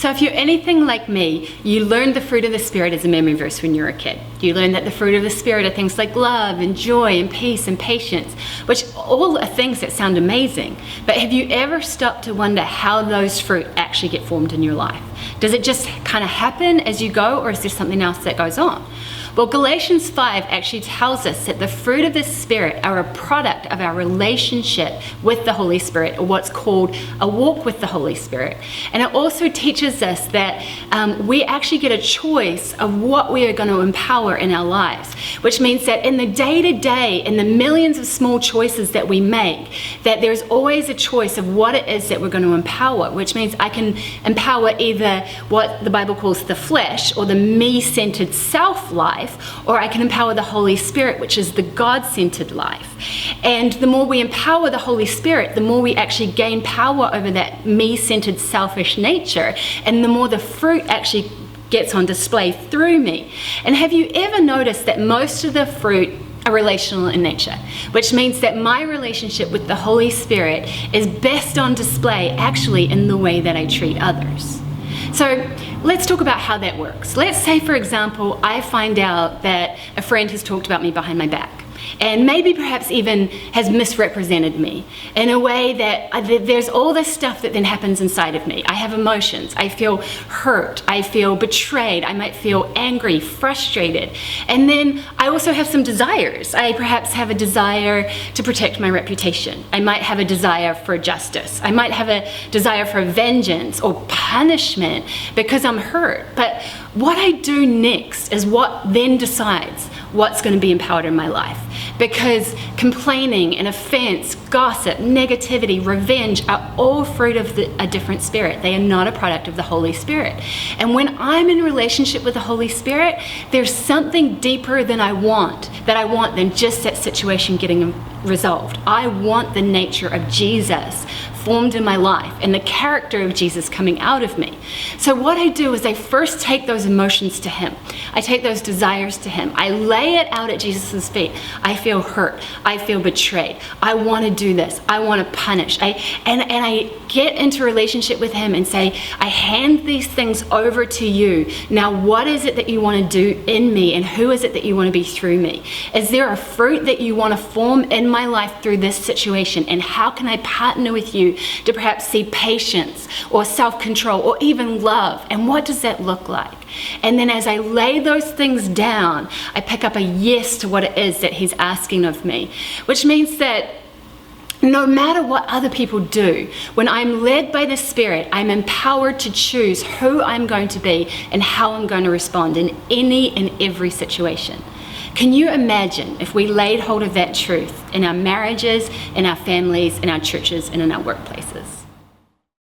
So if you're anything like me, you learned the fruit of the Spirit as a memory verse when you were a kid. You learned that the fruit of the Spirit are things like love and joy and peace and patience, which all are things that sound amazing. But have you ever stopped to wonder how those fruit actually get formed in your life? Does it just kind of happen as you go, or is there something else that goes on? Well, Galatians 5 actually tells us that the fruit of the Spirit are a product of our relationship with the Holy Spirit, or what's called a walk with the Holy Spirit. And it also teaches us that we actually get a choice of what we are going to empower in our lives, which means that in the day-to-day, in the millions of small choices that we make, that there's always a choice of what it is that we're going to empower, which means I can empower either what the Bible calls the flesh, or the me-centered self-life, or I can empower the Holy Spirit, which is the God-centered life. And the more we empower the Holy Spirit, the more we actually gain power over that me-centered selfish nature, and the more the fruit actually gets on display through me. And have you ever noticed that most of the fruit are relational in nature, which means that my relationship with the Holy Spirit is best on display actually in the way that I treat others. So let's talk about how that works. Let's say, for example, I find out that a friend has talked about me behind my back, and maybe perhaps even has misrepresented me in a way that there's all this stuff that then happens inside of me. I have emotions. I feel hurt. I feel betrayed. I might feel angry, frustrated. And then I also have some desires. I perhaps have a desire to protect my reputation. I might have a desire for justice. I might have a desire for vengeance or punishment because I'm hurt. But what I do next is what then decides what's going to be empowered in my life. Because complaining and offense, gossip, negativity, revenge are all fruit of a different spirit. They are not a product of the Holy Spirit. And when I'm in relationship with the Holy Spirit, there's something deeper than I want than just that situation getting resolved. I want the nature of Jesus formed in my life and the character of Jesus coming out of me. So what I do is I first take those emotions to Him. I take those desires to Him. I lay it out at Jesus' feet. I feel hurt. I feel betrayed. I want to do this. I want to punish. And I get into relationship with Him and say, I hand these things over to you. Now, what is it that you want to do in me, and who is it that you want to be through me? Is there a fruit that you want to form in my life through this situation? And how can I partner with you to perhaps see patience or self-control or even love? And what does that look like? And then as I lay those things down, I pick up a yes to what it is that He's asking of me, which means that no matter what other people do, when I'm led by the Spirit, I'm empowered to choose who I'm going to be and how I'm going to respond in any and every situation. Can you imagine if we laid hold of that truth in our marriages, in our families, in our churches, and in our workplaces?